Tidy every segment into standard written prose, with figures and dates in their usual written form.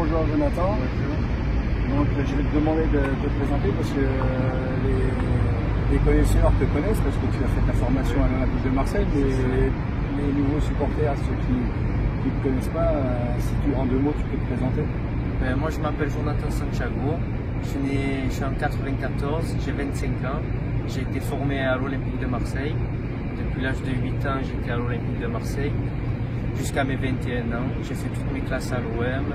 bonjour Jonathan. Donc je vais te demander de te présenter parce que les connaisseurs te connaissent parce que tu as fait ta formation à l'Olympique de Marseille, mais les nouveaux supporters, ceux qui ne te connaissent pas, si tu en 2 mots tu peux te présenter. Moi je m'appelle Jonathan Santiago, je suis en 94, j'ai 25 ans, j'ai été formé à l'Olympique de Marseille. Depuis l'âge de 8 ans j'étais à l'Olympique de Marseille jusqu'à mes 21 ans. J'ai fait toutes mes classes à l'OM,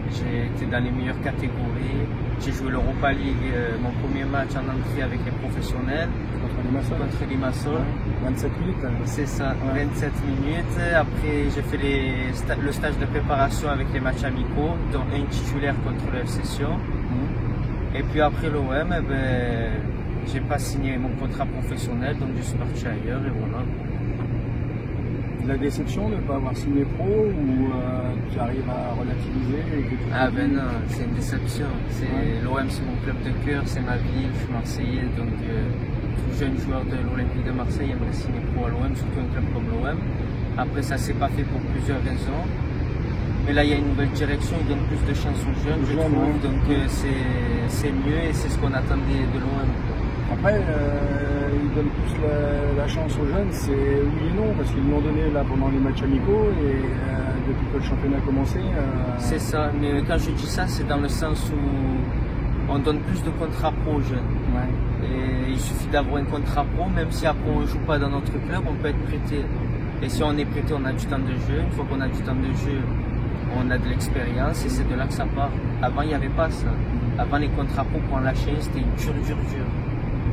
j'ai été dans les meilleures catégories, j'ai joué l'Europa League, mon premier match en entrée avec les professionnels. Contre Limassol. 27 minutes. C'est ça, 27 minutes. Après, j'ai fait le stage de préparation avec les matchs amicaux, dont un titulaire contre le FC Sion. Et puis après l'OM, j'ai pas signé mon contrat professionnel, donc je suis parti ailleurs et voilà. La déception de ne pas avoir signé pro ou tu arrives à relativiser et que tu Non, c'est une déception. L'OM c'est mon club de cœur, c'est ma ville, je suis marseillais, donc tout jeune joueur de l'Olympique de Marseille aimerait signer pro à l'OM, surtout un club comme l'OM. Après ça s'est pas fait pour plusieurs raisons. Mais là il y a une nouvelle direction, ils donnent plus de chance aux jeunes, je trouve, donc c'est mieux et c'est ce qu'on attendait de l'OM. Après, ils donnent plus la chance aux jeunes, c'est oui et non, parce qu'ils l'ont donné là pendant les matchs amicaux et depuis que le championnat a commencé. C'est ça, mais quand je dis ça, c'est dans le sens où on donne plus de contrats pro aux jeunes. Ouais. Et il suffit d'avoir un contrat pro, même si après on ne joue pas dans notre club, on peut être prêté. Et si on est prêté, on a du temps de jeu. Une fois qu'on a du temps de jeu, on a de l'expérience et c'est de là que ça part. Avant, il n'y avait pas ça. Avant, les contrats pro pour en lâcher, c'était dur.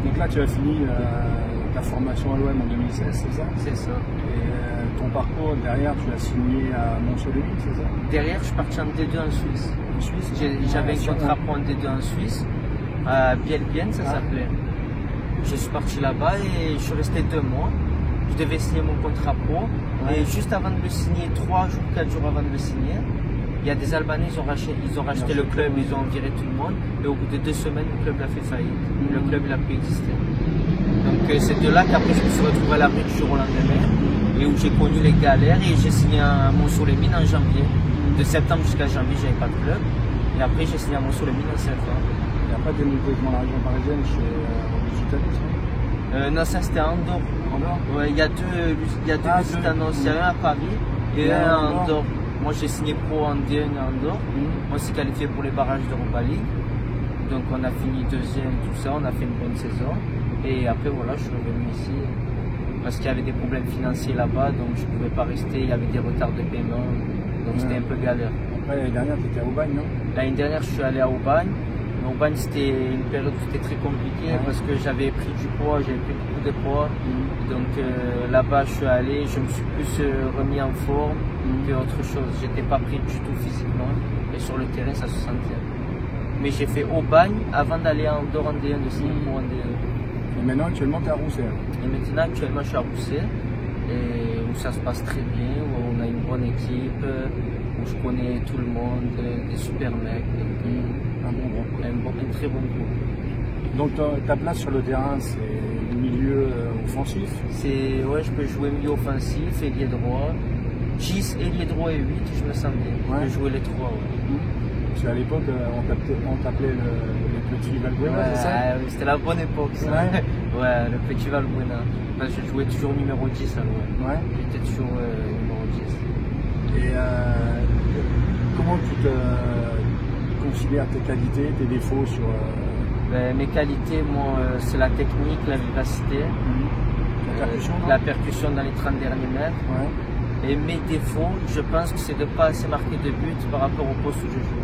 Donc là, tu as fini ta formation à l'OM en 2016, c'est ça? C'est ça. Et ton parcours derrière, tu as signé à Montsoleil, c'est ça? Derrière, je suis parti en D2 en Suisse. En Suisse? J'avais un contrat pro en D2 en Suisse, à Biel-Bienne, ça s'appelait. Je suis parti là-bas et je suis resté 2 mois. Je devais signer mon contrat pro. Et juste avant de le signer, 3 jours, 4 jours avant de le signer, il y a des Albanais, ils ont racheté le club, ils ont viré tout le monde. Et au bout de 2 semaines, le club a fait faillite. Le club n'a plus existé. Donc c'est de là qu'après je me suis retrouvé à la rue du jour au lendemain. Et où j'ai connu les galères et j'ai signé à Montsoleil-Mines en janvier. De septembre jusqu'à janvier, j'avais pas de club. Et après j'ai signé à Montsoleil-Mines en septembre. Et après tu es monté dans la région parisienne chez Lusitanos, non? Non, ça c'était à Andorre. Ouais, il y a deux Lusitanos, il y a un à Paris et un à Andorre. Moi j'ai signé pro en D1 à Andorre. On s'est qualifié pour les barrages d'Europa League. Donc on a fini 2e, tout ça, on a fait une bonne saison. Et après voilà, je suis revenu ici parce qu'il y avait des problèmes financiers là-bas, donc je ne pouvais pas rester, il y avait des retards de paiement, donc c'était un peu galère. Après l'année dernière tu étais à Aubagne, non? L'année dernière je suis allé à Aubagne. Mais Aubagne c'était une période où c'était très compliqué parce que j'avais pris du poids, j'avais pris beaucoup de poids. Donc là-bas je suis allé, je me suis plus remis en forme que autre chose. J'étais pas pris du tout physiquement et sur le terrain ça se sentait. Mais j'ai fait Aubagne avant d'aller à Andorre en D1 de signer pour en D1. Et maintenant actuellement tu es à Rousset. Et maintenant actuellement je suis à Rousset et où ça se passe très bien, où on a une bonne équipe, où je connais tout le monde, des super mecs. Un bon groupe. Un très bon groupe. Donc ta place sur le terrain c'est le milieu offensif? Ouais, je peux jouer milieu offensif, ailier droit. 10, ailier droit et 8, je me sens bien. Je peux jouer les 3. Parce qu'à l'époque, on t'appelait le petit Valbuena, c'est ça? C'était la bonne époque, ça. Ouais, le petit Valbuena. Parce que je jouais toujours numéro 10 à l'OM. Ouais. J'étais toujours numéro 10. Et comment tu te considères tes qualités, tes défauts sur... Mes qualités, moi, c'est la technique, la vivacité, la percussion dans les 30 derniers mètres. Ouais. Et mes défauts, je pense que c'est de ne pas assez marquer de but par rapport au poste où je joue.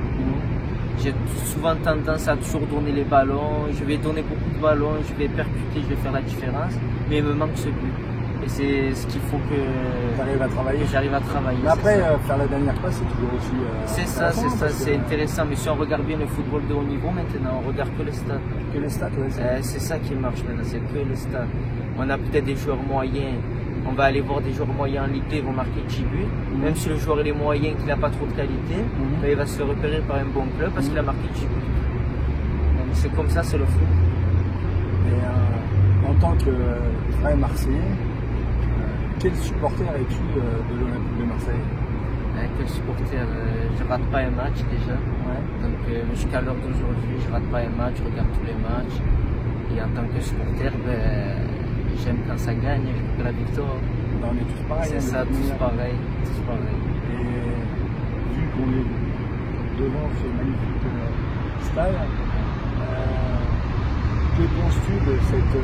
J'ai souvent tendance à toujours donner les ballons, je vais donner beaucoup de ballons, je vais percuter, je vais faire la différence, mais il me manque ce but. Et c'est ce qu'il faut que j'arrive à travailler. Mais après, faire la dernière passe, c'est toujours aussi... c'est ça, c'est intéressant. Mais si on regarde bien le football de haut niveau maintenant, on regarde que les stats. Que les stats, ouais. C'est ça qui marche maintenant, c'est que les stats. On a peut-être des joueurs moyens. On va aller voir des joueurs moyens en Ligue 2, ils vont marquer 10 buts. Même si le joueur il est moyen, qu'il n'a pas trop de qualité, il va se faire repérer par un bon club parce qu'il a marqué 10 buts. Donc c'est comme ça, c'est le foot. Et en tant que vrai Marseillais, quel supporter es-tu de l'Olympique de Marseille? Avec le supporter, je rate pas un match déjà. Ouais. Donc jusqu'à l'heure d'aujourd'hui, je rate pas un match, je regarde tous les matchs. Et en tant que supporter, j'aime quand ça gagne, que la victoire. On est tous pareils. C'est ça, tous pareil. Et vu qu'on est devant ce magnifique stade, que penses-tu de cette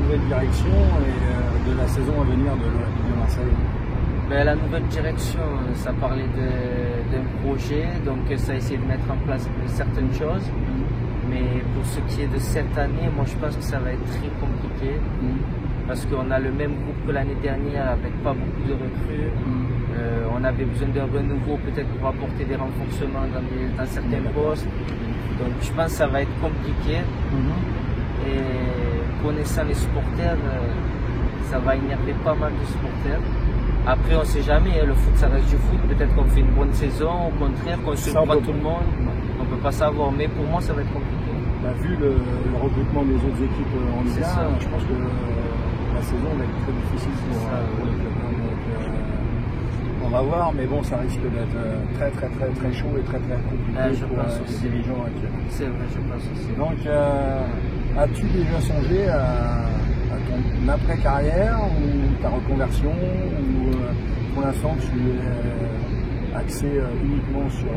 nouvelle direction et de la saison à venir de l'Olympique de Marseille? La nouvelle direction, ça parlait d'un projet, donc ça a essayé de mettre en place certaines choses. Mais pour ce qui est de cette année, moi je pense que ça va être très compliqué. Parce qu'on a le même groupe que l'année dernière avec pas beaucoup de recrues. On avait besoin d'un renouveau peut-être pour apporter des renforcements dans certains postes. Donc je pense que ça va être compliqué. Et connaissant les supporters, ça va énerver pas mal de supporters. Après on ne sait jamais, le foot ça reste du foot, peut-être qu'on fait une bonne saison, au contraire qu'on se prend tout le monde, on ne peut pas savoir, mais pour moi ça va être compliqué. Vu le recrutement des autres équipes en Ligue 1, je pense que la saison va être très difficile pour le club. Donc, on va voir, mais bon, ça risque d'être très chaud et très compliqué pour les dirigeants actuels. C'est vrai, je pense aussi. Donc, as-tu déjà songé à ton après-carrière ou ta reconversion, ou pour l'instant tu es axé uniquement sur...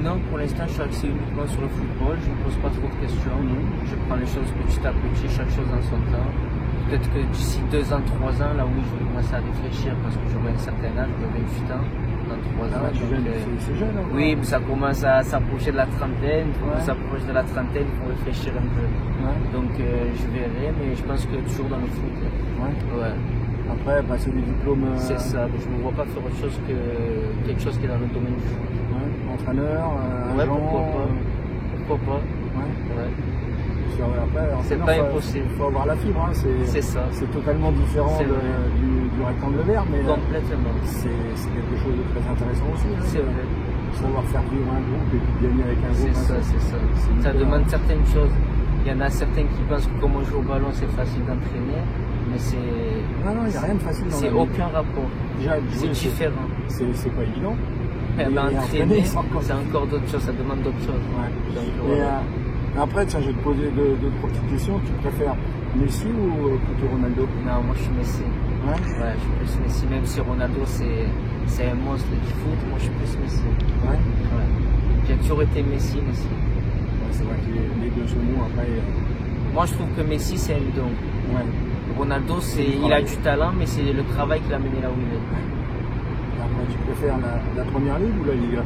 Non, pour l'instant je suis axé uniquement sur le football, je ne me pose pas trop de questions. Je prends les choses petit à petit, chaque chose en son temps. Peut-être que d'ici 2 ans, 3 ans, là oui, je vais commencer à réfléchir parce que j'aurai un certain âge, j'aurai 28 ans. Dans 3 ans. C'est jeune, hein, oui, mais ça commence à s'approcher de la trentaine. Quand on s'approche de la trentaine, il faut réfléchir un peu. Donc je verrai, mais je pense que toujours dans le foot. Après, passer des diplômes. C'est ça, mais je ne me vois pas faire autre chose que quelque chose qui est dans le domaine du foot. Entraîneur, agent. Pourquoi pas. Après, c'est pas impossible. Il faut avoir la fibre, c'est ça. C'est totalement différent du rectangle vert, mais complètement. C'est quelque chose de très intéressant aussi. C'est vrai. Savoir faire vivre un groupe et puis gagner avec un groupe. C'est ça. Ça demande certaines choses. Il y en a certains qui pensent que comme on joue au ballon, c'est facile d'entraîner, mais c'est. Non, il n'y a rien de facile dans la vie. C'est aucun rapport. C'est différent. C'est pas évident. Entraîner, c'est encore d'autres choses, ça demande d'autres choses. Après, tiens, je vais te poser deux petites questions. Tu préfères Messi ou plutôt Ronaldo? Non, moi je suis Messi. Ouais, je suis plus Messi, même si Ronaldo c'est un monstre du foot, moi je suis plus Messi. J'ai toujours été Messi. C'est vrai que les deux sont bons après. Moi je trouve que Messi c'est un don. Ronaldo il a du talent, mais c'est le travail qui l'a mené là où il est. Après, tu préfères la première ligue ou la Liga?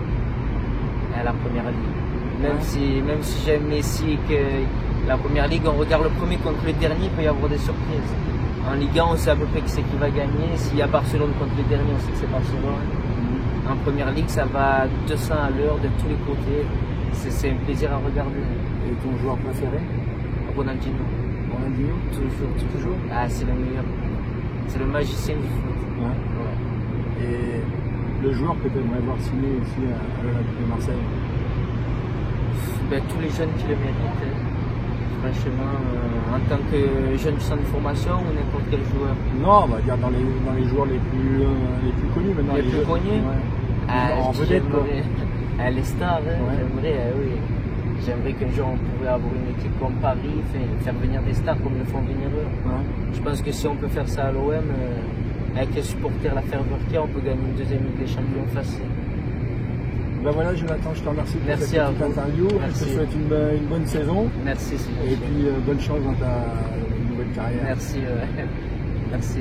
La première ligue. Même si j'aime Messi et que la première ligue, on regarde le premier contre le dernier, il peut y avoir des surprises. En Ligue 1, on sait à peu près qui c'est qui va gagner. S'il y a Barcelone contre le dernier, on sait que c'est Barcelone. En première ligue, ça va 200 à l'heure de tous les côtés. C'est un plaisir à regarder. Et ton joueur préféré? Ronaldinho. Ronaldinho? Toujours. Ah, c'est le meilleur. C'est le magicien du foot. Et le joueur que tu aimerais voir signer ici à l'Olympique de Marseille? Tous les jeunes qui le méritent. Franchement, en tant que jeune du centre de formation ou n'importe quel joueur? Non, on va dire dans les joueurs les plus connus maintenant. Les plus connus? En vedette, quoi. Les stars, j'aimerais, oui. J'aimerais qu'un jour on pourrait avoir une équipe comme Paris, faire venir des stars comme le font venir eux. Je pense que si on peut faire ça à l'OM, avec les supporters, la ferveur qu'il y a, on peut gagner une deuxième Ligue des Champions facile. Ben voilà, Jonathan, je te remercie pour cette petite interview. Merci. Je te souhaite une bonne saison. Merci. Et puis bonne chance dans ta nouvelle carrière. Merci. Merci.